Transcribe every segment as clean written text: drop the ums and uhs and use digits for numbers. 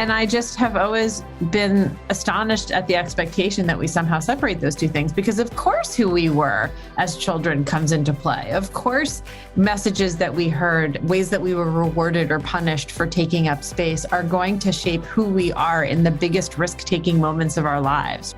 And I just have always been astonished at the expectation that we somehow separate those two things, because of course who we were as children comes into play. Of course, messages that we heard, ways that we were rewarded or punished for taking up space are going to shape who we are in the biggest risk-taking moments of our lives.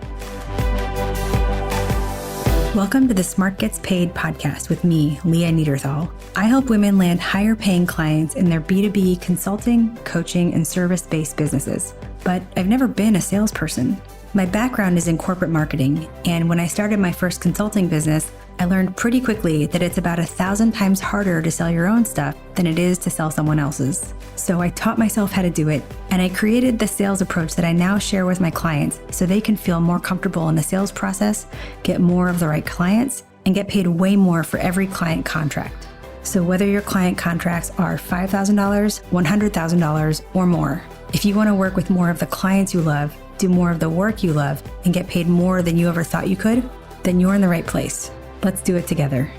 Welcome to the Smart Gets Paid podcast with me, Leah Niederthal. I help women land higher paying clients in their B2B consulting, coaching, and service-based businesses. But I've never been a salesperson. My background is in corporate marketing, and when I started my first consulting business, I learned pretty quickly that it's about 1,000 times harder to sell your own stuff than it is to sell someone else's. So I taught myself how to do it, and I created the sales approach that I now share with my clients so they can feel more comfortable in the sales process, get more of the right clients, and get paid way more for every client contract. So whether your client contracts are $5,000, $100,000, or more, if you want to work with more of the clients you love, do more of the work you love, and get paid more than you ever thought you could, then you're in the right place. Let's do it together.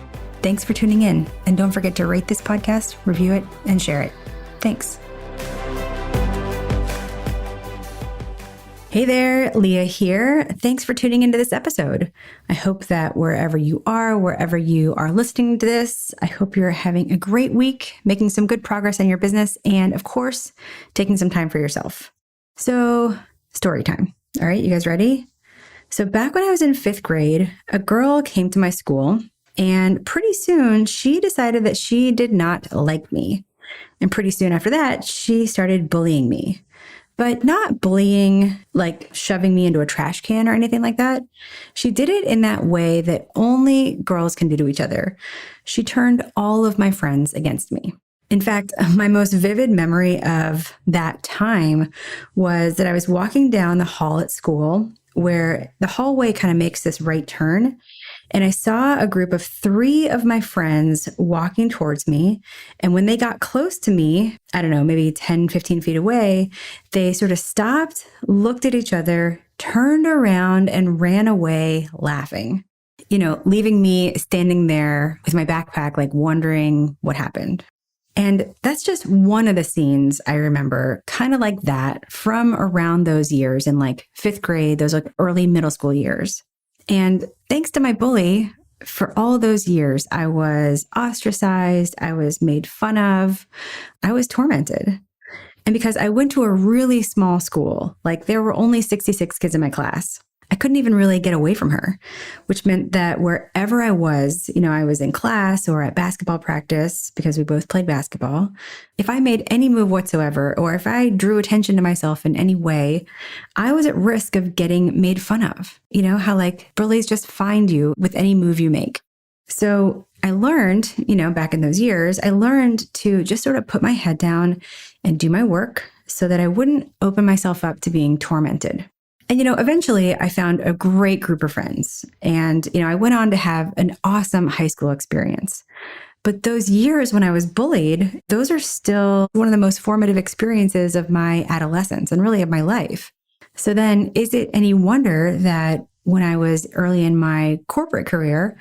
Thanks for tuning in. And don't forget to rate this podcast, review it, and share it. Thanks. Hey there, Leah here. Thanks for tuning into this episode. I hope that wherever you are listening to this, I hope you're having a great week, making some good progress in your business, and of course, taking some time for yourself. So, story time. All right, you guys ready? So back when I was in 5th grade, a girl came to my school, and pretty soon she decided that she did not like me. And pretty soon after that, she started bullying me. But not bullying like shoving me into a trash can or anything like that. She did it in that way that only girls can do to each other. She turned all of my friends against me. In fact, my most vivid memory of that time was that I was walking down the hall at school, where the hallway kind of makes this right turn. And I saw a group of 3 of my friends walking towards me. And when they got close to me, I don't know, maybe 10, 15 feet away, they sort of stopped, looked at each other, turned around, and ran away laughing, leaving me standing there with my backpack, like wondering what happened. And that's just one of the scenes I remember, kind of like that, from around those years in like 5th grade, those like early middle school years. And thanks to my bully, for all those years, I was ostracized, I was made fun of, I was tormented. And because I went to a really small school, like there were only 66 kids in my class, I couldn't even really get away from her, which meant that wherever I was in class or at basketball practice, because we both played basketball, if I made any move whatsoever, or if I drew attention to myself in any way, I was at risk of getting made fun of. You know, how like bullies just find you with any move you make. So I learned, back in those years, I learned to just sort of put my head down and do my work so that I wouldn't open myself up to being tormented. And, eventually I found a great group of friends and, I went on to have an awesome high school experience. But those years when I was bullied, those are still one of the most formative experiences of my adolescence and really of my life. So then is it any wonder that when I was early in my corporate career,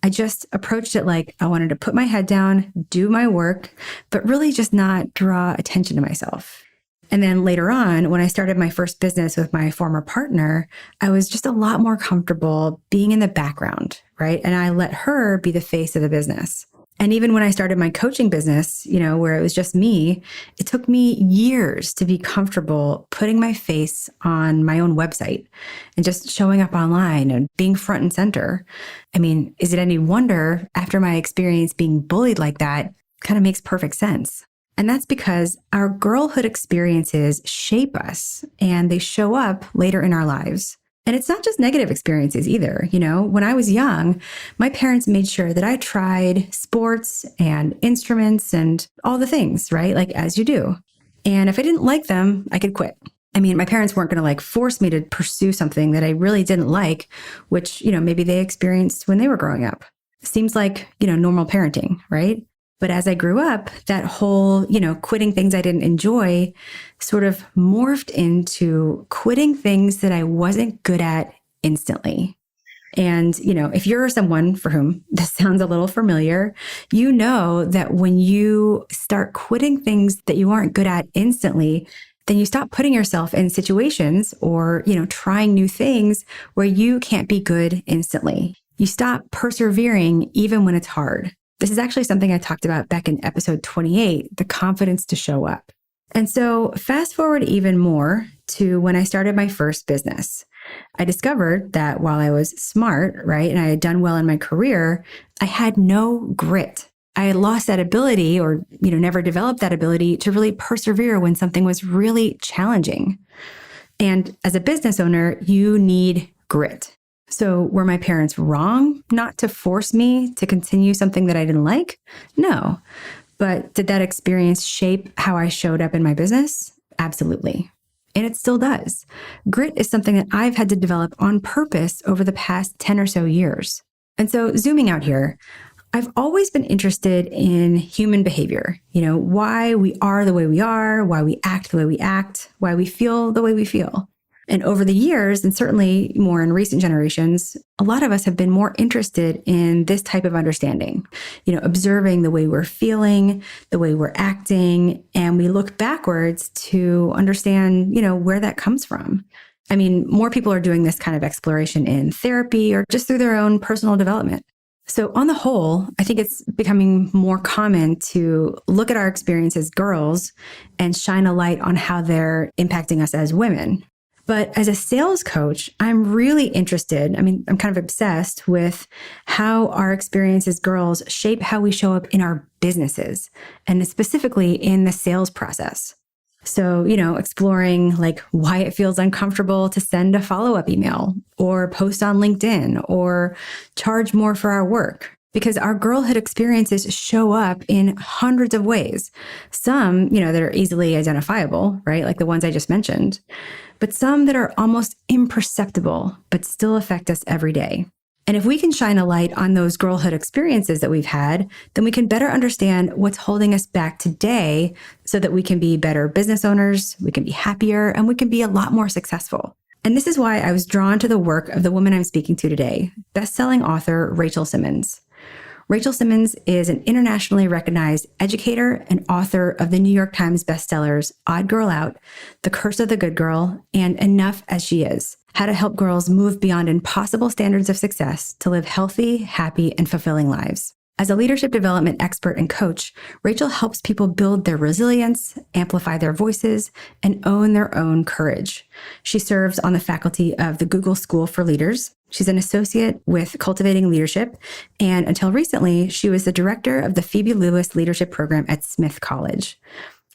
I just approached it like I wanted to put my head down, do my work, but really just not draw attention to myself. And then later on, when I started my first business with my former partner, I was just a lot more comfortable being in the background, right? And I let her be the face of the business. And even when I started my coaching business, where it was just me, it took me years to be comfortable putting my face on my own website and just showing up online and being front and center. I mean, is it any wonder after my experience being bullied like that kind of makes perfect sense? And that's because our girlhood experiences shape us and they show up later in our lives. And it's not just negative experiences either. When I was young, my parents made sure that I tried sports and instruments and all the things, right? Like as you do. And if I didn't like them, I could quit. I mean, my parents weren't going to force me to pursue something that I really didn't like, which, maybe they experienced when they were growing up. Seems like, normal parenting, right? But as I grew up, that whole, quitting things I didn't enjoy sort of morphed into quitting things that I wasn't good at instantly. And, if you're someone for whom this sounds a little familiar, that when you start quitting things that you aren't good at instantly, then you stop putting yourself in situations or, trying new things where you can't be good instantly. You stop persevering even when it's hard. This is actually something I talked about back in episode 28, the confidence to show up. And so fast forward even more to when I started my first business. I discovered that while I was smart, right, and I had done well in my career, I had no grit. I had lost that ability or, never developed that ability to really persevere when something was really challenging. And as a business owner, you need grit. So were my parents wrong not to force me to continue something that I didn't like? No. But did that experience shape how I showed up in my business? Absolutely. And it still does. Grit is something that I've had to develop on purpose over the past 10 or so years. And so zooming out here, I've always been interested in human behavior, why we are the way we are, why we act the way we act, why we feel the way we feel. And over the years, and certainly more in recent generations, a lot of us have been more interested in this type of understanding, observing the way we're feeling, the way we're acting, and we look backwards to understand, where that comes from. I mean, more people are doing this kind of exploration in therapy or just through their own personal development. So on the whole, I think it's becoming more common to look at our experience as girls and shine a light on how they're impacting us as women. But as a sales coach, I'm really interested. I'm kind of obsessed with how our experience as girls shape how we show up in our businesses, and specifically in the sales process. So, exploring why it feels uncomfortable to send a follow-up email or post on LinkedIn or charge more for our work. Because our girlhood experiences show up in hundreds of ways. Some, that are easily identifiable, right? Like the ones I just mentioned, but some that are almost imperceptible, but still affect us every day. And if we can shine a light on those girlhood experiences that we've had, then we can better understand what's holding us back today so that we can be better business owners, we can be happier, and we can be a lot more successful. And this is why I was drawn to the work of the woman I'm speaking to today, bestselling author Rachel Simmons. Rachel Simmons is an internationally recognized educator and author of the New York Times bestsellers Odd Girl Out, The Curse of the Good Girl, and Enough as She Is: How to Help Girls Move Beyond Impossible Standards of Success to Live Healthy, Happy, and Fulfilling Lives. As a leadership development expert and coach, Rachel helps people build their resilience, amplify their voices, and own their own courage. She serves on the faculty of the Google School for Leaders. She's an associate with Cultivating Leadership, and until recently, she was the director of the Phoebe Lewis Leadership Program at Smith College.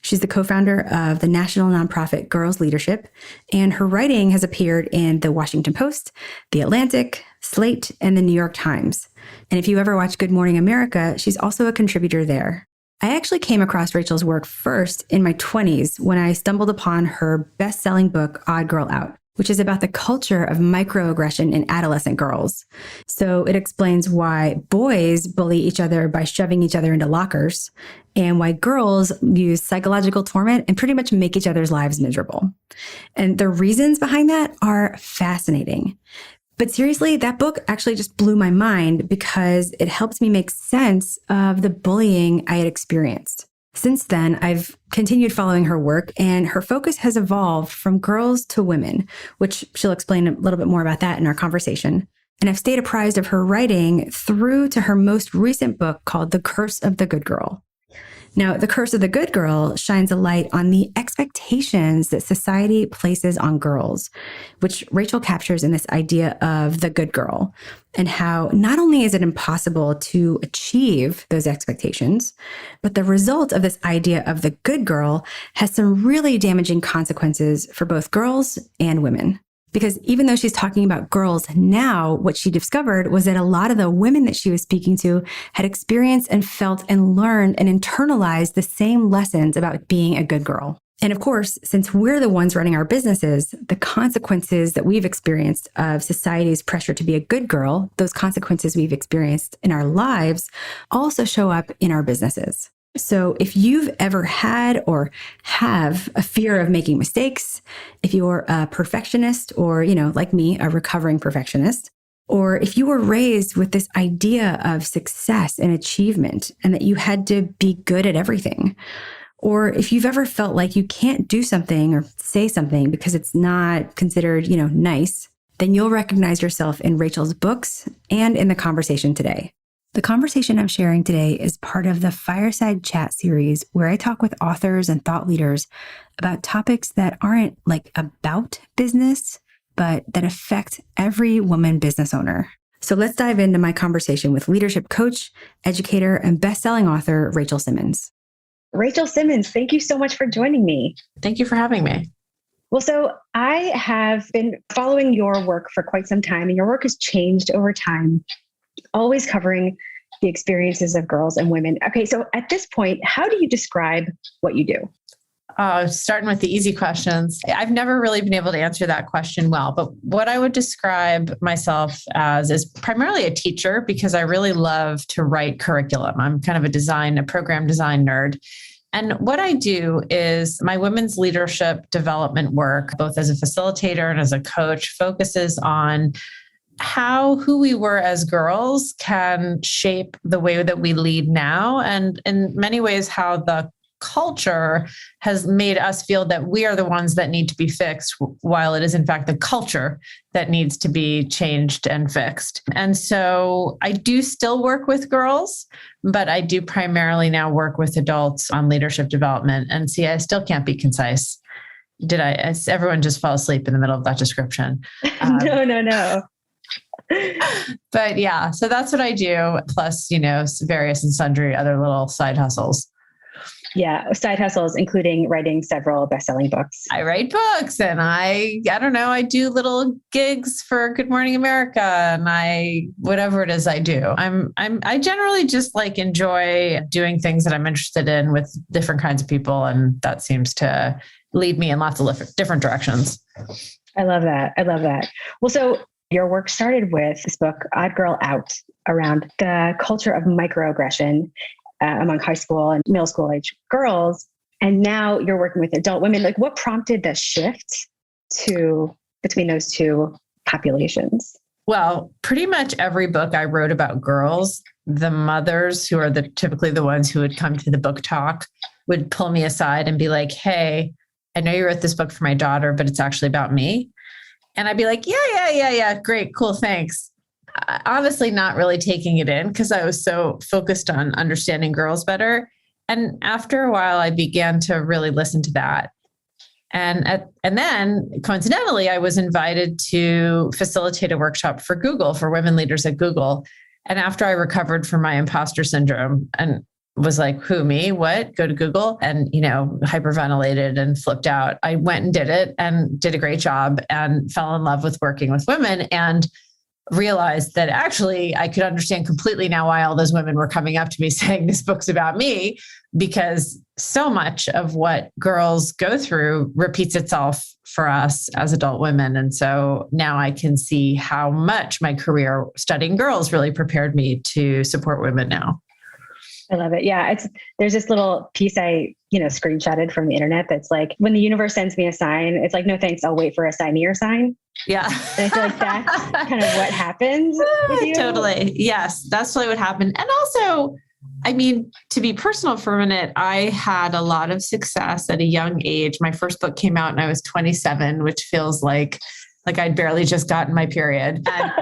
She's the co-founder of the national nonprofit Girls Leadership, and her writing has appeared in the Washington Post, The Atlantic, Slate, and the New York Times. And if you ever watch Good Morning America, she's also a contributor there. I actually came across Rachel's work first in my 20s when I stumbled upon her best-selling book, Odd Girl Out, which is about the culture of microaggression in adolescent girls. So it explains why boys bully each other by shoving each other into lockers, and why girls use psychological torment and pretty much make each other's lives miserable. And the reasons behind that are fascinating. But seriously, that book actually just blew my mind because it helped me make sense of the bullying I had experienced. Since then, I've continued following her work, and her focus has evolved from girls to women, which she'll explain a little bit more about that in our conversation. And I've stayed apprised of her writing through to her most recent book called The Curse of the Good Girl. Now, The Curse of the Good Girl shines a light on the expectations that society places on girls, which Rachel captures in this idea of the good girl, and how not only is it impossible to achieve those expectations, but the result of this idea of the good girl has some really damaging consequences for both girls and women. Because even though she's talking about girls now, what she discovered was that a lot of the women that she was speaking to had experienced and felt and learned and internalized the same lessons about being a good girl. And of course, since we're the ones running our businesses, the consequences that we've experienced of society's pressure to be a good girl, those consequences we've experienced in our lives also show up in our businesses. So if you've ever had or have a fear of making mistakes, if you're a perfectionist or, like me, a recovering perfectionist, or if you were raised with this idea of success and achievement and that you had to be good at everything, Or if you've ever felt like you can't do something or say something because it's not considered, nice, then you'll recognize yourself in Rachel's books and in the conversation today. The conversation I'm sharing today is part of the Fireside Chat series where I talk with authors and thought leaders about topics that aren't like about business, but that affect every woman business owner. So let's dive into my conversation with leadership coach, educator, and best-selling author, Rachel Simmons. Rachel Simmons, thank you so much for joining me. Thank you for having me. Well, so I have been following your work for quite some time, and your work has changed over time, always covering the experiences of girls and women. Okay, so at this point, how do you describe what you do? Starting with the easy questions. I've never really been able to answer that question well, but what I would describe myself as is primarily a teacher because I really love to write curriculum. I'm kind of a program design nerd. And what I do is my women's leadership development work, both as a facilitator and as a coach, focuses on how who we were as girls can shape the way that we lead now. And in many ways, how the culture has made us feel that we are the ones that need to be fixed, while it is in fact the culture that needs to be changed and fixed. And so I do still work with girls, but I do primarily now work with adults on leadership development. And see, I still can't be concise. Everyone just fall asleep in the middle of that description? No. But yeah, so that's what I do. Plus, various and sundry other little side hustles. Yeah, side hustles, including writing several best-selling books. I write books and I do little gigs for Good Morning America and whatever it is I do. I generally just enjoy doing things that I'm interested in with different kinds of people. And that seems to lead me in lots of different directions. I love that. Well, so your work started with this book, Odd Girl Out, around the culture of microaggression among high school and middle school age girls. And now you're working with adult women. What prompted the shift between those two populations? Well, pretty much every book I wrote about girls, the mothers who are typically the ones who would come to the book talk would pull me aside and be like, hey, I know you wrote this book for my daughter, but it's actually about me. And I'd be like, yeah. Great. Cool. Thanks. Honestly, not really taking it in because I was so focused on understanding girls better. And after a while, I began to really listen to that. And then coincidentally, I was invited to facilitate a workshop for Google, for women leaders at Google. And after I recovered from my imposter syndrome and was like, who, me, what, go to Google, and, hyperventilated and flipped out, I went and did it and did a great job and fell in love with working with women and realized that actually I could understand completely now why all those women were coming up to me saying this book's about me, because so much of what girls go through repeats itself for us as adult women. And so now I can see how much my career studying girls really prepared me to support women now. I love it. Yeah. There's this little piece I, screenshotted from the internet that's like, when the universe sends me a sign, it's like, no, thanks. I'll wait for a sign me your sign. Yeah. And I feel like that's kind of what happens with you. Totally. Yes. That's really what happened. And also, to be personal for a minute, I had a lot of success at a young age. My first book came out when I was 27, which feels like I'd barely just gotten my period. And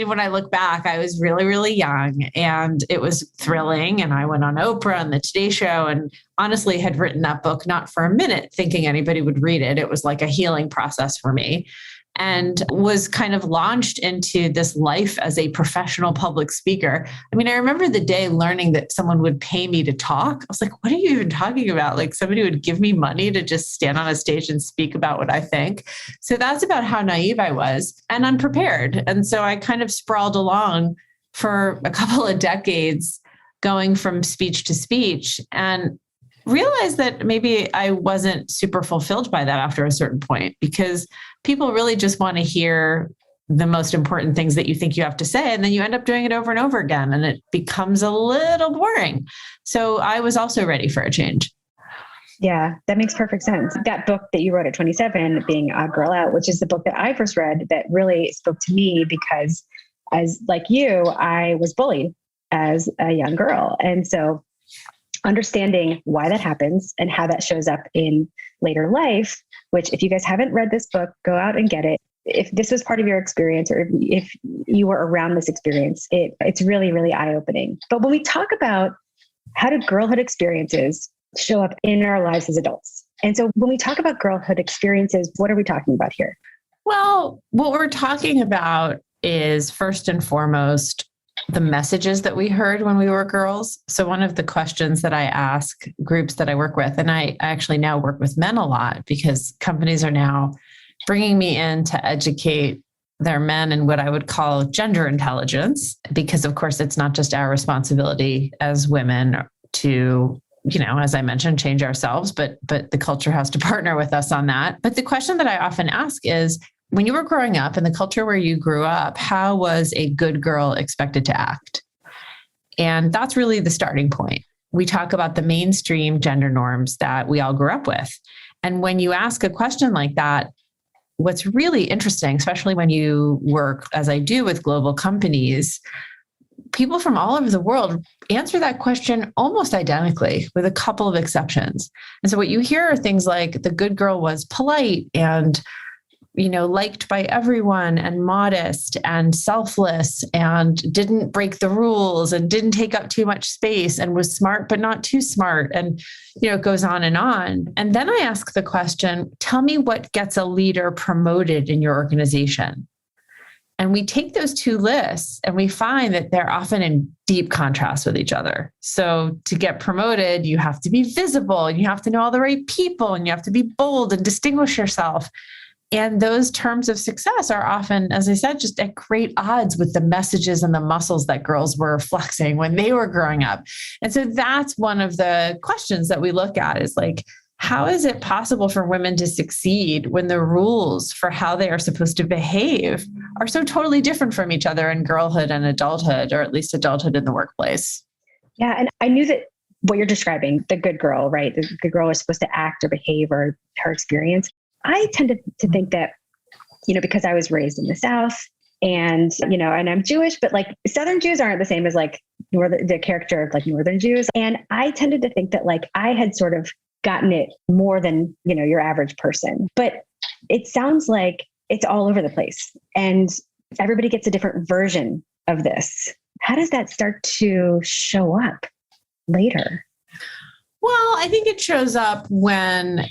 when I look back, I was really, really young and it was thrilling. And I went on Oprah and the Today Show and honestly had written that book, not for a minute thinking anybody would read it. It was like a healing process for me, and was kind of launched into this life as a professional public speaker. I remember the day learning that someone would pay me to talk. I was like, what are you even talking about? Somebody would give me money to just stand on a stage and speak about what I think. So that's about how naive I was and unprepared. And so I kind of sprawled along for a couple of decades, going from speech to speech, and realized that maybe I wasn't super fulfilled by that after a certain point, because people really just want to hear the most important things that you think you have to say. And then you end up doing it over and over again, and it becomes a little boring. So I was also ready for a change. Yeah, that makes perfect sense. That book that you wrote at 27, being Odd Girl Out, which is the book that I first read that really spoke to me because, as like you, I was bullied as a young girl. And so understanding why that happens and how that shows up in later life, which if you guys haven't read this book, go out and get it. If this was part of your experience or if you were around this experience, it's really, really eye-opening. But when we talk about how do girlhood experiences show up in our lives as adults? And so when we talk about girlhood experiences, what are we talking about here? Well, what we're talking about is first and foremost the messages that we heard when we were girls. So one of the questions that I ask groups that I work with, and I actually now work with men a lot because companies are now bringing me in to educate their men in what I would call gender intelligence, because of course it's not just our responsibility as women to, as I mentioned, change ourselves, but the culture has to partner with us on that. But the question that I often ask is, when you were growing up in the culture where you grew up, how was a good girl expected to act? And that's really the starting point. We talk about the mainstream gender norms that we all grew up with. And when you ask a question like that, what's really interesting, especially when you work, as I do, with global companies, people from all over the world answer that question almost identically with a couple of exceptions. And so what you hear are things like the good girl was polite and liked by everyone and modest and selfless and didn't break the rules and didn't take up too much space and was smart, but not too smart. And, it goes on. And then I ask the question, tell me what gets a leader promoted in your organization. And we take those two lists and we find that they're often in deep contrast with each other. So to get promoted, you have to be visible and you have to know all the right people and you have to be bold and distinguish yourself. And those terms of success are often, as I said, just at great odds with the messages and the muscles that girls were flexing when they were growing up. And so that's one of the questions that we look at is like, how is it possible for women to succeed when the rules for how they are supposed to behave are so totally different from each other in girlhood and adulthood, or at least adulthood in the workplace? Yeah. And I knew that what you're describing, the good girl, right? The good girl is supposed to act or behave or her experience. I tended to think that, because I was raised in the South and, and I'm Jewish, but like Southern Jews aren't the same as like the character of like Northern Jews. And I tended to think that like I had sort of gotten it more than, your average person, but it sounds like it's all over the place and everybody gets a different version of this. How does that start to show up later? Well, I think it shows up when,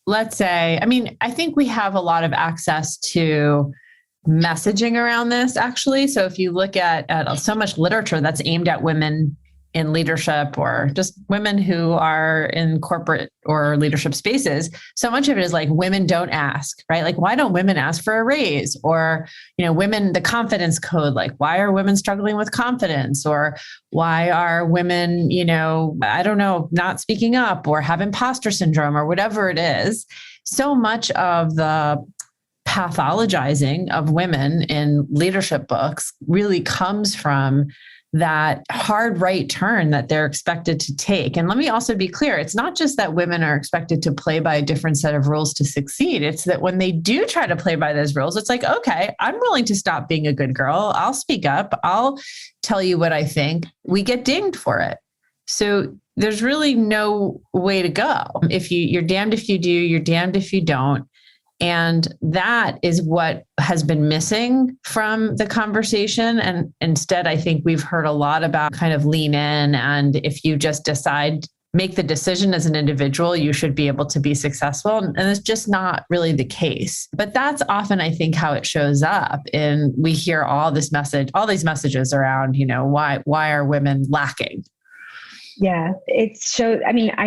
let's say, I think we have a lot of access to messaging around this, actually. So if you look at so much literature that's aimed at women in leadership or just women who are in corporate or leadership spaces, so much of it is like women don't ask, right? Like, why don't women ask for a raise? Or, women, the confidence code, like, why are women struggling with confidence? Or why are women, not speaking up or have imposter syndrome or whatever it is? So much of the pathologizing of women in leadership books really comes from that hard right turn that they're expected to take. And let me also be clear, it's not just that women are expected to play by a different set of rules to succeed. It's that when they do try to play by those rules, it's like, okay, I'm willing to stop being a good girl. I'll speak up. I'll tell you what I think. We get dinged for it. So there's really no way to go. If you're damned if you do, you're damned if you don't. And that is what has been missing from the conversation. And instead, I think we've heard a lot about kind of lean in. And if you just make the decision as an individual, you should be able to be successful. And it's just not really the case. But that's often, I think, how it shows up. And we hear all these messages around, why are women lacking? Yeah, I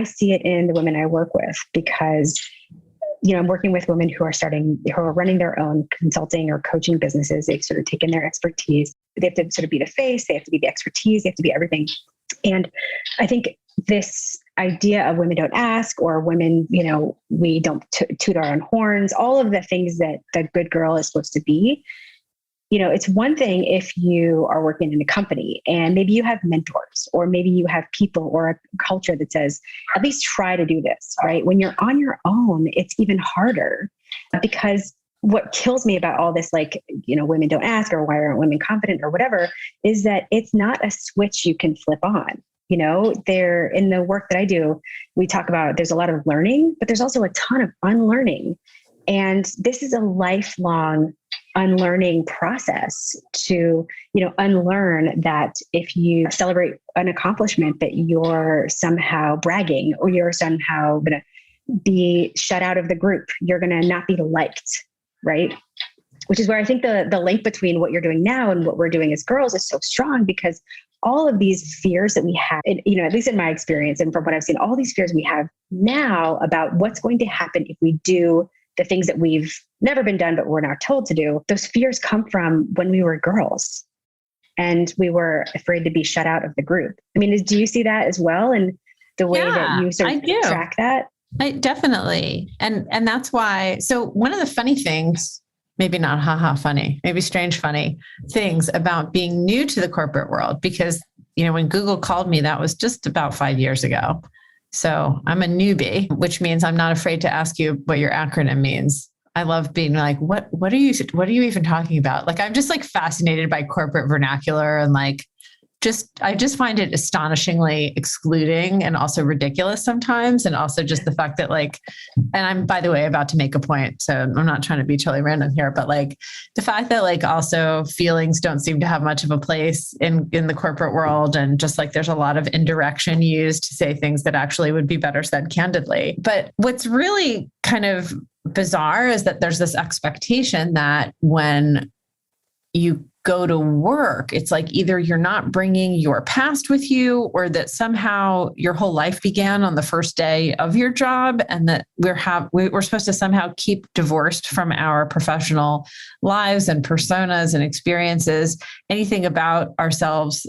see it in the women I work with because I'm working with women who are running their own consulting or coaching businesses. They've sort of taken their expertise. They have to sort of be the face. They have to be the expertise. They have to be everything. And I think this idea of women don't ask or women, we don't toot our own horns, all of the things that the good girl is supposed to be. It's one thing if you are working in a company and maybe you have mentors or maybe you have people or a culture that says, at least try to do this, right? When you're on your own, it's even harder because what kills me about all this, like, women don't ask or why aren't women confident or whatever, is that it's not a switch you can flip on. There in the work that I do, we talk about there's a lot of learning, but there's also a ton of unlearning. And this is a lifelong unlearning process to, unlearn that if you celebrate an accomplishment that you're somehow bragging or you're somehow going to be shut out of the group, you're going to not be liked, right? Which is where I think the link between what you're doing now and what we're doing as girls is so strong, because all of these fears that we have, at least in my experience and from what I've seen, all these fears we have now about what's going to happen if we do the things that we've never been done, but we're not told to do. Those fears come from when we were girls and we were afraid to be shut out of the group. I mean, do you see that as well? And the way that you sort of track that? I definitely. And that's why. So one of the funny things, maybe not haha funny, maybe strange funny things about being new to the corporate world, because, when Google called me, that was just about 5 years ago. So I'm a newbie, which means I'm not afraid to ask you what your acronym means. I love being like, what are you even talking about? Like, I'm just like fascinated by corporate vernacular and I just find it astonishingly excluding and also ridiculous sometimes. And also just the fact that and I'm, by the way, about to make a point, so I'm not trying to be totally random here, but the fact that also feelings don't seem to have much of a place in the corporate world. And just there's a lot of indirection used to say things that actually would be better said candidly. But what's really kind of bizarre is that there's this expectation that when you go to work, it's either you're not bringing your past with you, or that somehow your whole life began on the first day of your job, and that we're supposed to somehow keep divorced from our professional lives and personas and experiences, anything about ourselves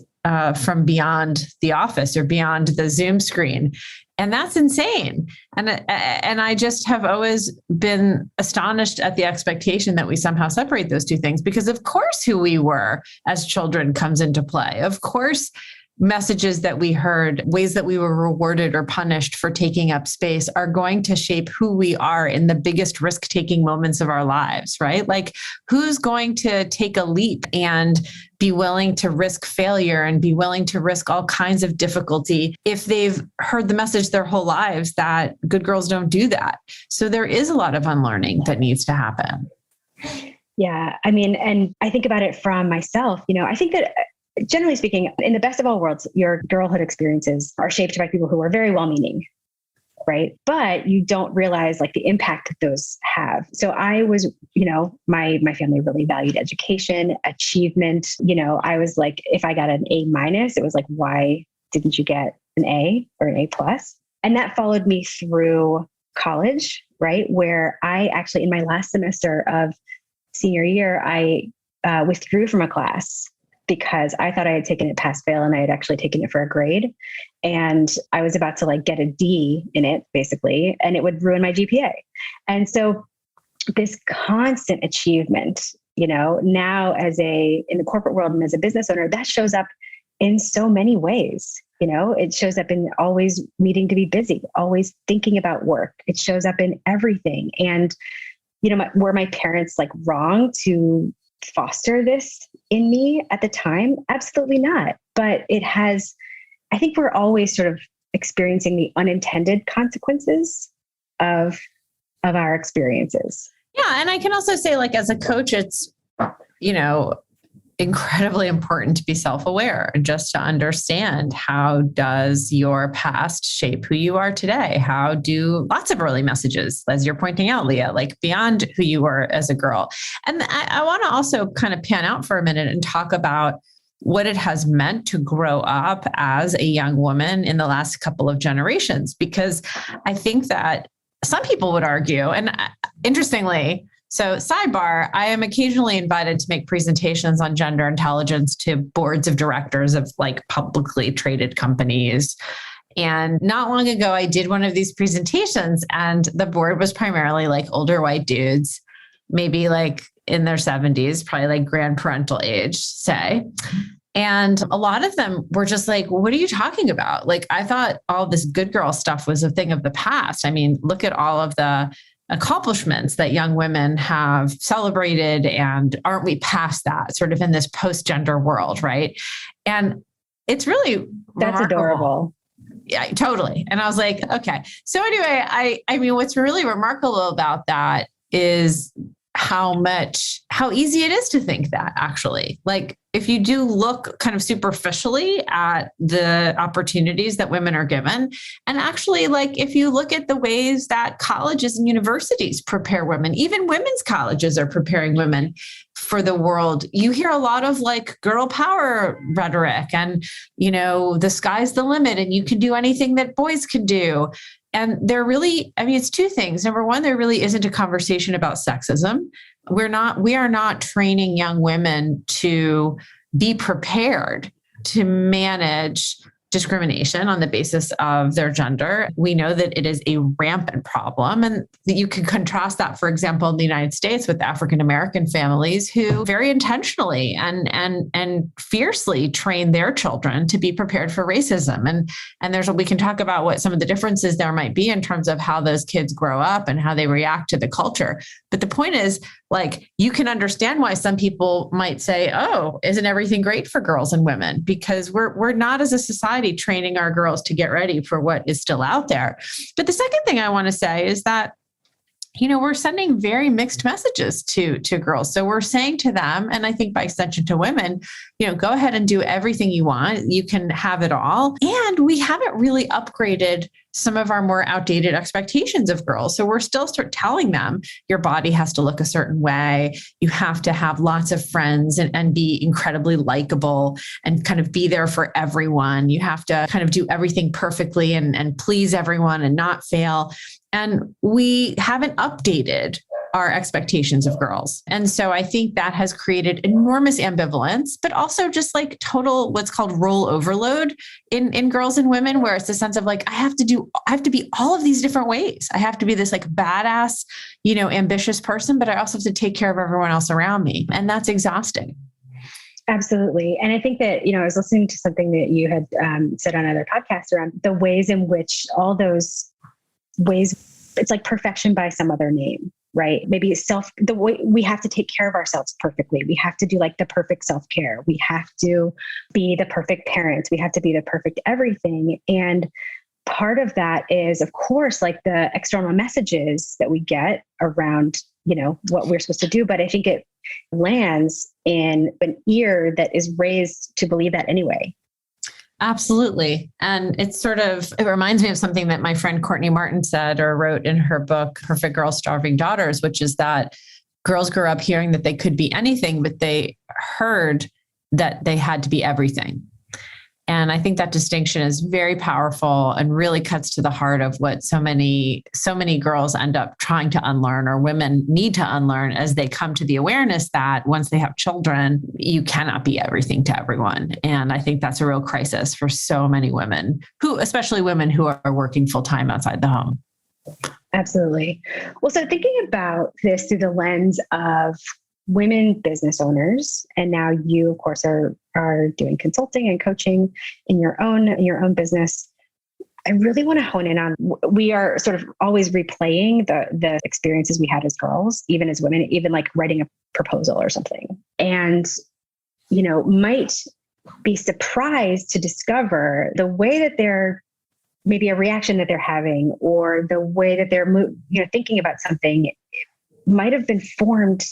from beyond the office or beyond the Zoom screen. And that's insane. And I just have always been astonished at the expectation that we somehow separate those two things, because of course who we were as children comes into play. Of course, messages that we heard, ways that we were rewarded or punished for taking up space are going to shape who we are in the biggest risk-taking moments of our lives, right? Who's going to take a leap and be willing to risk failure and be willing to risk all kinds of difficulty if they've heard the message their whole lives that good girls don't do that? So there is a lot of unlearning that needs to happen. Yeah. I mean, and I think about it from myself, I think that generally speaking, in the best of all worlds, your girlhood experiences are shaped by people who are very well-meaning, right? But you don't realize the impact that those have. So I was, my family really valued education, achievement. I was if I got an A-, it was why didn't you get an A or an A+? And that followed me through college, right? Where I actually, in my last semester of senior year, I withdrew from a class because I thought I had taken it pass fail and I had actually taken it for a grade. And I was about to get a D in it basically, and it would ruin my GPA. And so this constant achievement, now in the corporate world and as a business owner, that shows up in so many ways. It shows up in always needing to be busy, always thinking about work. It shows up in everything. And, were my parents wrong to foster this in me at the time? Absolutely not. But I think we're always sort of experiencing the unintended consequences of our experiences. Yeah. And I can also say as a coach, it's, incredibly important to be self-aware and just to understand, how does your past shape who you are today? How do lots of early messages, as you're pointing out, Leah, beyond who you were as a girl. And I want to also kind of pan out for a minute and talk about what it has meant to grow up as a young woman in the last couple of generations, because I think that some people would argue, and interestingly, so sidebar, I am occasionally invited to make presentations on gender intelligence to boards of directors of publicly traded companies. And not long ago, I did one of these presentations and the board was primarily older white dudes, maybe in their 70s, probably grandparental age, say. And a lot of them were just what are you talking about? I thought all this good girl stuff was a thing of the past. I mean, look at all of the accomplishments that young women have celebrated, and aren't we past that sort of in this post-gender world, right? And it's really That's remarkable. adorable. Yeah, totally. And I was like, okay. So anyway, I mean, what's really remarkable about that is how easy it is to think that, actually. Like, if you do look kind of superficially at the opportunities that women are given, and actually, like, if you look at the ways that colleges and universities prepare women, even women's colleges are preparing women for the world, you hear a lot of like girl power rhetoric and, the sky's the limit and you can do anything that boys can do. And it's two things. Number one, there really isn't a conversation about sexism. We are not training young women to be prepared to manage discrimination on the basis of their gender. We know that it is a rampant problem. And you can contrast that, for example, in the United States with African-American families who very intentionally and fiercely train their children to be prepared for racism. And we can talk about what some of the differences there might be in terms of how those kids grow up and how they react to the culture. But the point is, like, you can understand why some people might say, oh, isn't everything great for girls and women? Because we're not, as a society, training our girls to get ready for what is still out there. But the second thing I want to say is that, we're sending very mixed messages to girls. So we're saying to them, and I think by extension to women, go ahead and do everything you want. You can have it all. And we haven't really upgraded some of our more outdated expectations of girls. So we're still telling them your body has to look a certain way. You have to have lots of friends and be incredibly likable and kind of be there for everyone. You have to kind of do everything perfectly and please everyone and not fail. And we haven't updated our expectations of girls. And so I think that has created enormous ambivalence, but also just like total what's called role overload in girls and women, where it's a sense of like, I have to be all of these different ways. I have to be this like badass, ambitious person, but I also have to take care of everyone else around me. And that's exhausting. Absolutely. And I think that, I was listening to something that you had said on another podcast around the ways in which all those ways, it's like perfection by some other name, right? Maybe the way we have to take care of ourselves perfectly. We have to do like the perfect self-care. We have to be the perfect parents. We have to be the perfect everything. And part of that is, of course, like the external messages that we get around, what we're supposed to do. But I think it lands in an ear that is raised to believe that anyway. Absolutely. And it reminds me of something that my friend Courtney Martin said or wrote in her book, Perfect Girls, Starving Daughters, which is that girls grew up hearing that they could be anything, but they heard that they had to be everything. And I think that distinction is very powerful and really cuts to the heart of what so many girls end up trying to unlearn, or women need to unlearn, as they come to the awareness that once they have children, you cannot be everything to everyone. And I think that's a real crisis for so many women, especially women who are working full-time outside the home. Absolutely. Well, so thinking about this through the lens of women business owners, and now you, of course, are doing consulting and coaching in your own business. I really want to hone in on, we are sort of always replaying the experiences we had as girls, even as women, even like writing a proposal or something. And, might be surprised to discover the way that they're, maybe a reaction that they're having, or the way that they're thinking about something might have been formed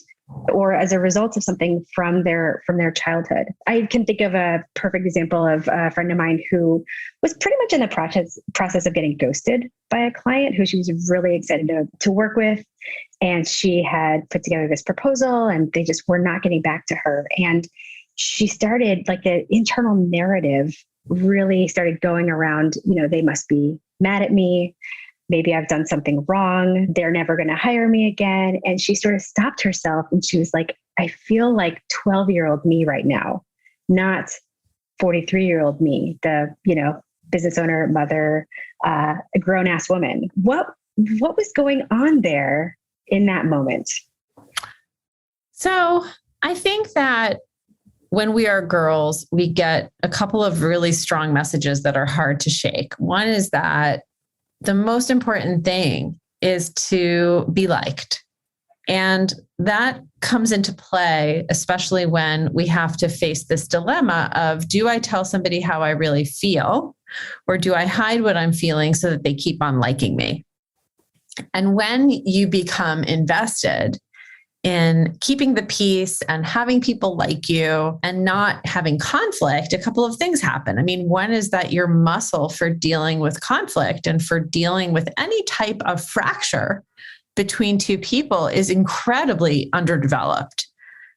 or as a result of something from their childhood. I can think of a perfect example of a friend of mine who was pretty much in the process of getting ghosted by a client who she was really excited to work with. And she had put together this proposal and they just were not getting back to her. And she started, like, the internal narrative really started going around, they must be mad at me. Maybe I've done something wrong. They're never going to hire me again. And she sort of stopped herself and she was like, I feel like 12-year-old me right now, not 43-year-old me, the, business owner, mother, a grown ass woman. What was going on there in that moment? So I think that when we are girls, we get a couple of really strong messages that are hard to shake. One is that the most important thing is to be liked. And that comes into play, especially when we have to face this dilemma of, do I tell somebody how I really feel, or do I hide what I'm feeling so that they keep on liking me? And when you become invested in keeping the peace and having people like you and not having conflict, a couple of things happen. I mean, one is that your muscle for dealing with conflict and for dealing with any type of fracture between two people is incredibly underdeveloped.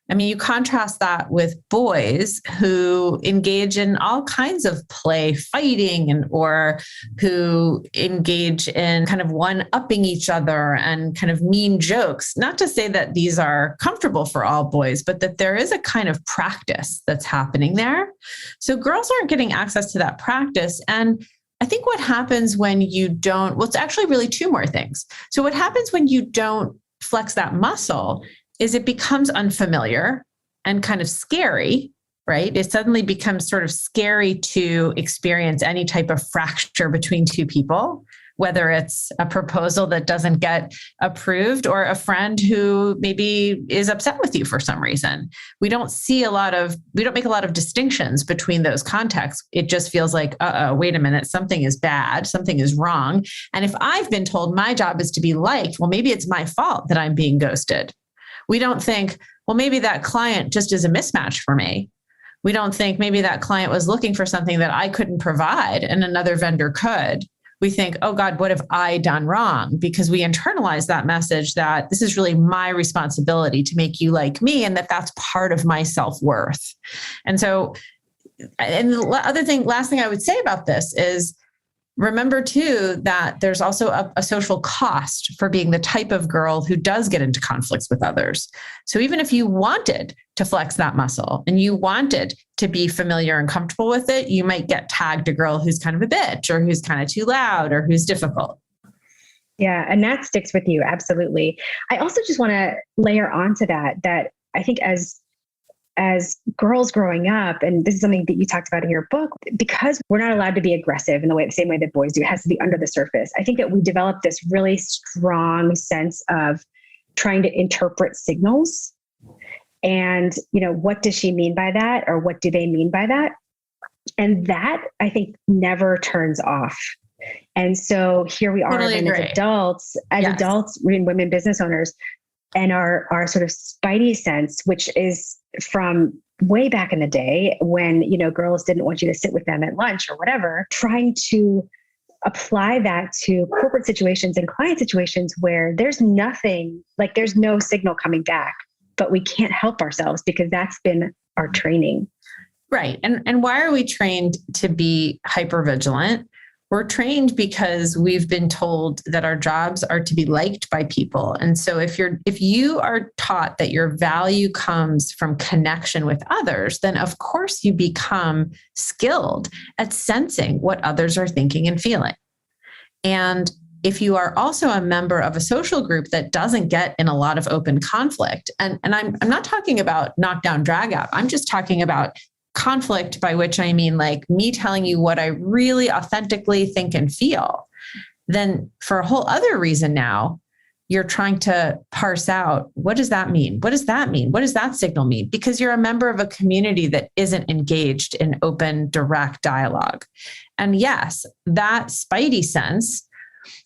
I mean, you contrast that with boys who engage in all kinds of play, fighting, or who engage in kind of one-upping each other and kind of mean jokes. Not to say that these are comfortable for all boys, but that there is a kind of practice that's happening there. So girls aren't getting access to that practice. And I think what happens when you don't, well, it's actually really two more things. So what happens when you don't flex that muscle is it becomes unfamiliar and kind of scary, right? It suddenly becomes sort of scary to experience any type of fracture between two people, whether it's a proposal that doesn't get approved or a friend who maybe is upset with you for some reason. We don't make a lot of distinctions between those contexts. It just feels like, wait a minute, something is bad, something is wrong. And if I've been told my job is to be liked, well, maybe it's my fault that I'm being ghosted. We don't think, well, maybe that client just is a mismatch for me. We don't think maybe that client was looking for something that I couldn't provide and another vendor could. We think, oh God, what have I done wrong? Because we internalize that message that this is really my responsibility to make you like me and that that's part of my self-worth. And so, and the last thing I would say about this is, remember too, that there's also a social cost for being the type of girl who does get into conflicts with others. So even if you wanted to flex that muscle and you wanted to be familiar and comfortable with it, you might get tagged a girl who's kind of a bitch or who's kind of too loud or who's difficult. Yeah. And that sticks with you. Absolutely. I also just want to layer onto that I think as girls growing up, and this is something that you talked about in your book, because we're not allowed to be aggressive in the same way that boys do, it has to be under the surface. I think that we develop this really strong sense of trying to interpret signals. And, what does she mean by that? Or what do they mean by that? And that, I think, never turns off. And so here we are Totally as adults, women business owners, and our sort of spidey sense, which is from way back in the day when, girls didn't want you to sit with them at lunch or whatever, trying to apply that to corporate situations and client situations where there's nothing, like there's no signal coming back, but we can't help ourselves because that's been our training. Right. And why are we trained to be hypervigilant? We're trained because we've been told that our jobs are to be liked by people. And so if you are taught that your value comes from connection with others, then of course you become skilled at sensing what others are thinking and feeling. And if you are also a member of a social group that doesn't get in a lot of open conflict, and I'm not talking about knockdown drag out, I'm just talking about conflict, by which I mean like me telling you what I really authentically think and feel, then for a whole other reason now, you're trying to parse out, what does that mean? What does that mean? What does that signal mean? Because you're a member of a community that isn't engaged in open, direct dialogue. And yes, that spidey sense,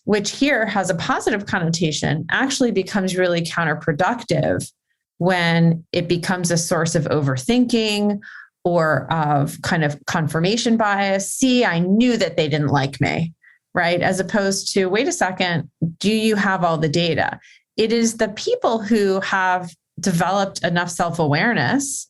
which here has a positive connotation, actually becomes really counterproductive when it becomes a source of overthinking or of kind of confirmation bias. See, I knew that they didn't like me, right? As opposed to, wait a second, do you have all the data? It is the people who have developed enough self-awareness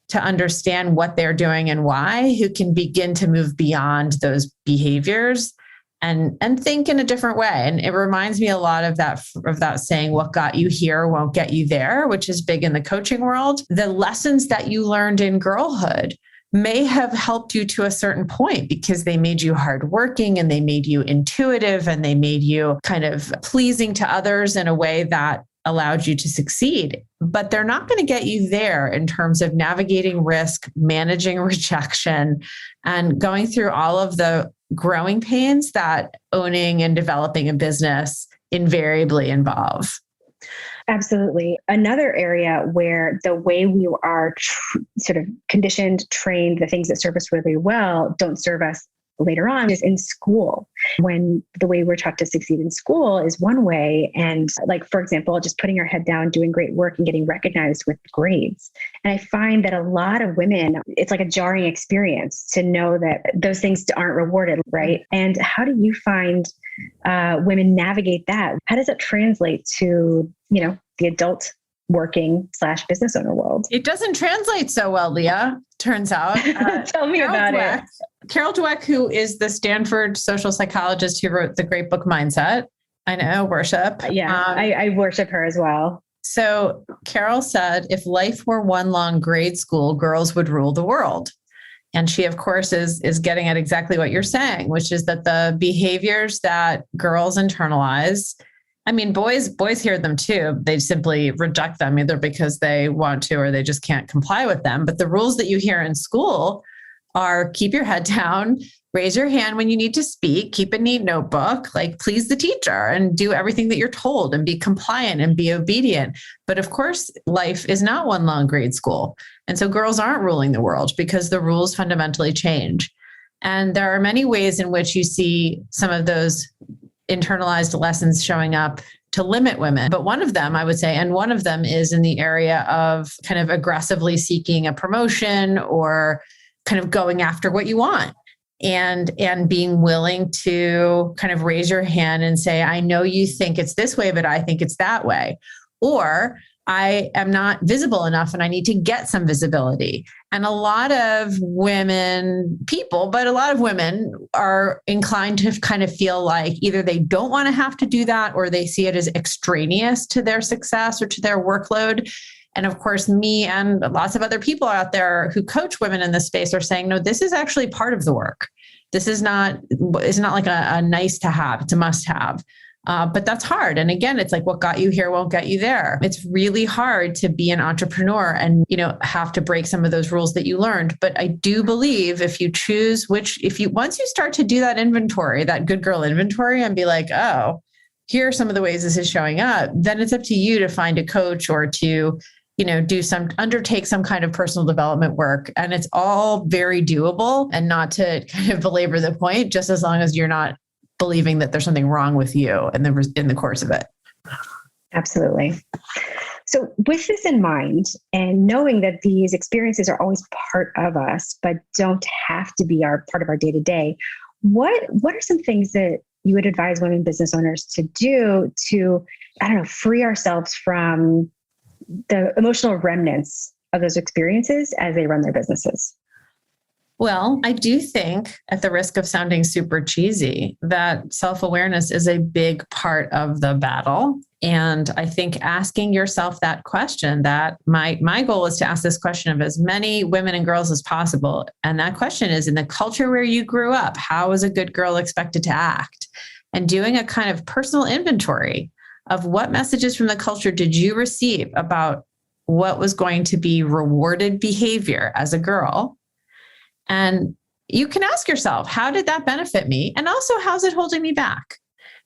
to understand what they're doing and why, who can begin to move beyond those behaviors and think in a different way. And it reminds me a lot of that saying, what got you here won't get you there, which is big in the coaching world. The lessons that you learned in girlhood may have helped you to a certain point because they made you hardworking and they made you intuitive and they made you kind of pleasing to others in a way that allowed you to succeed. But they're not going to get you there in terms of navigating risk, managing rejection, and going through all of the growing pains that owning and developing a business invariably involve. Absolutely. Another area where the way we are sort of conditioned, trained, the things that serve us really well don't serve us later on is in school. When the way we're taught to succeed in school is one way. And like, for example, just putting our head down, doing great work and getting recognized with grades. And I find that a lot of women, it's like a jarring experience to know that those things aren't rewarded, right? And how do you find women navigate that? How does that translate to, the adult working / business owner world? It doesn't translate so well, Leah, turns out. Tell me about it. Carol Dweck, who is the Stanford social psychologist who wrote the great book Mindset. I know, worship. Yeah, I worship her as well. So Carol said, if life were one long grade school, girls would rule the world. And she, of course, is getting at exactly what you're saying, which is that the behaviors that girls internalize, I mean, boys hear them too. They simply reject them either because they want to or they just can't comply with them. But the rules that you hear in school are keep your head down, raise your hand when you need to speak, keep a neat notebook, like please the teacher and do everything that you're told and be compliant and be obedient. But of course, life is not one long grade school. And so girls aren't ruling the world because the rules fundamentally change. And there are many ways in which you see some of those internalized lessons showing up to limit women. But one of them, I would say, and one of them is in the area of kind of aggressively seeking a promotion or kind of going after what you want and being willing to kind of raise your hand and say, I know you think it's this way, but I think it's that way. Or I am not visible enough and I need to get some visibility. And a lot of women are inclined to kind of feel like either they don't want to have to do that or they see it as extraneous to their success or to their workload. And of course, me and lots of other people out there who coach women in this space are saying, no, this is actually part of the work. This is not like a nice to have, it's a must have. But that's hard. And again, it's like what got you here won't get you there. It's really hard to be an entrepreneur and, have to break some of those rules that you learned. But I do believe if you choose once you start to do that inventory, that good girl inventory and be like, oh, here are some of the ways this is showing up, then it's up to you to find a coach or to undertake some kind of personal development work. And it's all very doable and not to kind of belabor the point, just as long as you're not believing that there's something wrong with you in the course of it. Absolutely. So with this in mind and knowing that these experiences are always part of us, but don't have to be part of our day-to-day, what are some things that you would advise women business owners to do to, free ourselves from the emotional remnants of those experiences as they run their businesses? Well, I do think, at the risk of sounding super cheesy, that self-awareness is a big part of the battle. And I think asking yourself that question, that my goal is to ask this question of as many women and girls as possible. And that question is, in the culture where you grew up, how is a good girl expected to act? And doing a kind of personal inventory of what messages from the culture did you receive about what was going to be rewarded behavior as a girl. And you can ask yourself, how did that benefit me? And also, how's it holding me back?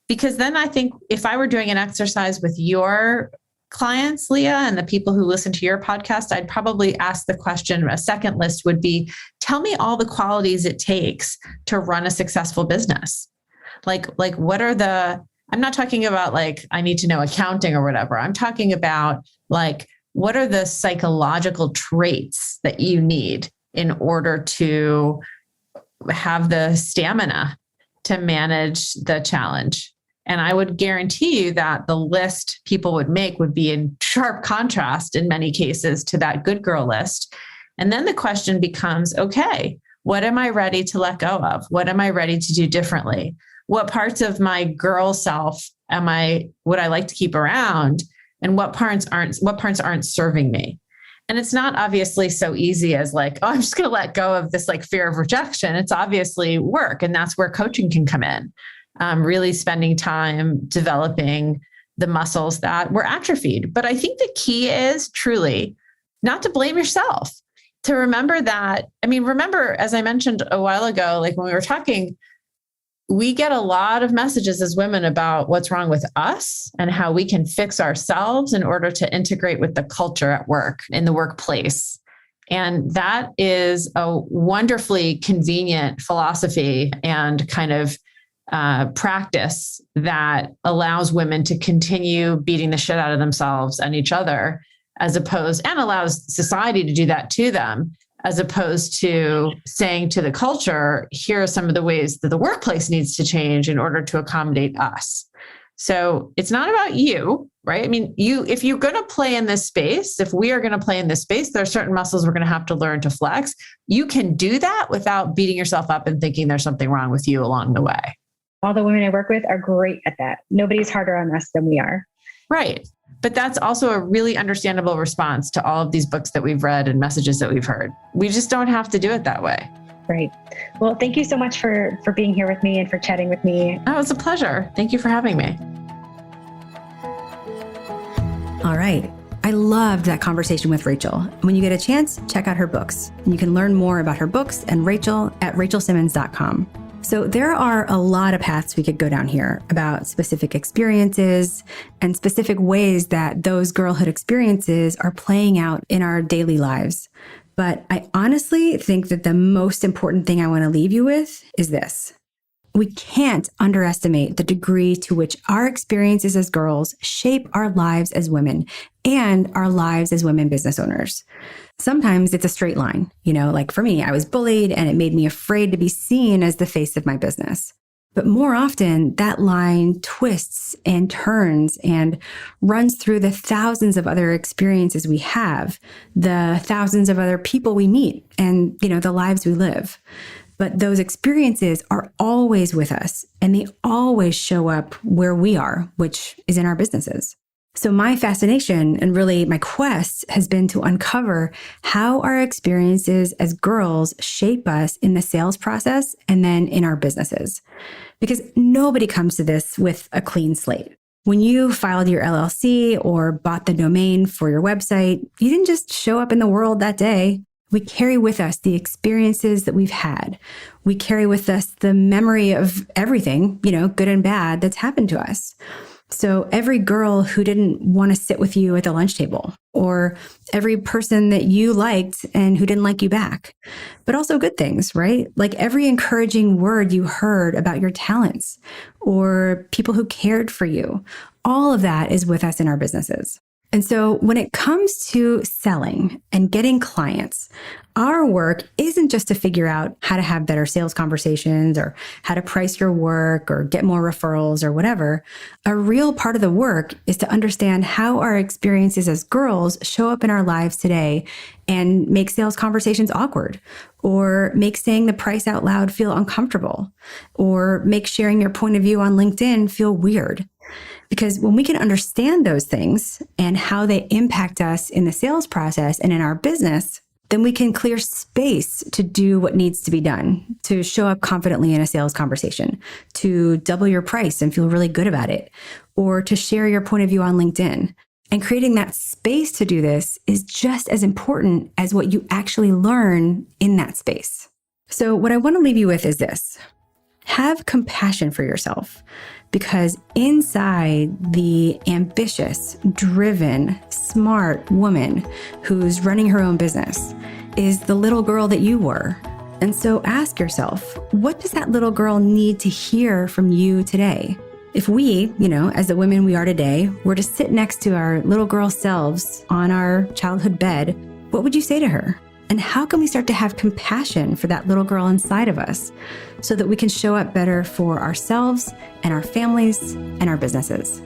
Because then I think if I were doing an exercise with your clients, Leah, and the people who listen to your podcast, I'd probably ask the question, a second list would be, tell me all the qualities it takes to run a successful business. Like what are I'm not talking about like, I need to know accounting or whatever. I'm talking about like, what are the psychological traits that you need in order to have the stamina to manage the challenge? And I would guarantee you that the list people would make would be in sharp contrast in many cases to that good girl list. And then the question becomes, okay, what am I ready to let go of? What am I ready to do differently? What parts of my girl self would I like to keep around? And what parts aren't serving me? And it's not obviously so easy as like, oh, I'm just going to let go of this like fear of rejection. It's obviously work. And that's where coaching can come in. Really spending time developing the muscles that were atrophied. But I think the key is truly not to blame yourself, to remember that. Remember, as I mentioned a while ago, like when we were talking, we get a lot of messages as women about what's wrong with us and how we can fix ourselves in order to integrate with the culture at work, in the workplace. And that is a wonderfully convenient philosophy and kind of practice that allows women to continue beating the shit out of themselves and each other, and allows society to do that to them, as opposed to saying to the culture, here are some of the ways that the workplace needs to change in order to accommodate us. So it's not about you, right? I mean, if you're going to play in this space, if we are going to play in this space, there are certain muscles we're going to have to learn to flex. You can do that without beating yourself up and thinking there's something wrong with you along the way. All the women I work with are great at that. Nobody's harder on us than we are. Right. But that's also a really understandable response to all of these books that we've read and messages that we've heard. We just don't have to do it that way. Right. Well, thank you so much for being here with me and for chatting with me. Oh, it's a pleasure. Thank you for having me. All right. I loved that conversation with Rachel. When you get a chance, check out her books. And you can learn more about her books and Rachel at rachelsimmons.com. So there are a lot of paths we could go down here about specific experiences and specific ways that those girlhood experiences are playing out in our daily lives. But I honestly think that the most important thing I want to leave you with is this. We can't underestimate the degree to which our experiences as girls shape our lives as women and our lives as women business owners. Sometimes it's a straight line. Like for me, I was bullied and it made me afraid to be seen as the face of my business. But more often, that line twists and turns and runs through the thousands of other experiences we have, the thousands of other people we meet, and, the lives we live. But those experiences are always with us, and they always show up where we are, which is in our businesses. So my fascination and really my quest has been to uncover how our experiences as girls shape us in the sales process and then in our businesses. Because nobody comes to this with a clean slate. When you filed your LLC or bought the domain for your website, you didn't just show up in the world that day. We carry with us the experiences that we've had. We carry with us the memory of everything, good and bad, that's happened to us. So every girl who didn't want to sit with you at the lunch table, or every person that you liked and who didn't like you back, but also good things, right? Like every encouraging word you heard about your talents or people who cared for you, all of that is with us in our businesses. And so when it comes to selling and getting clients, our work isn't just to figure out how to have better sales conversations or how to price your work or get more referrals or whatever. A real part of the work is to understand how our experiences as girls show up in our lives today and make sales conversations awkward, or make saying the price out loud feel uncomfortable, or make sharing your point of view on LinkedIn feel weird. Because when we can understand those things and how they impact us in the sales process and in our business, then we can clear space to do what needs to be done, to show up confidently in a sales conversation, to double your price and feel really good about it, or to share your point of view on LinkedIn. And creating that space to do this is just as important as what you actually learn in that space. So what I want to leave you with is this. Have compassion for yourself, because inside the ambitious, driven, smart woman who's running her own business is the little girl that you were. And so ask yourself, what does that little girl need to hear from you today? If we, as the women we are today, were to sit next to our little girl selves on our childhood bed, what would you say to her? And how can we start to have compassion for that little girl inside of us so that we can show up better for ourselves and our families and our businesses?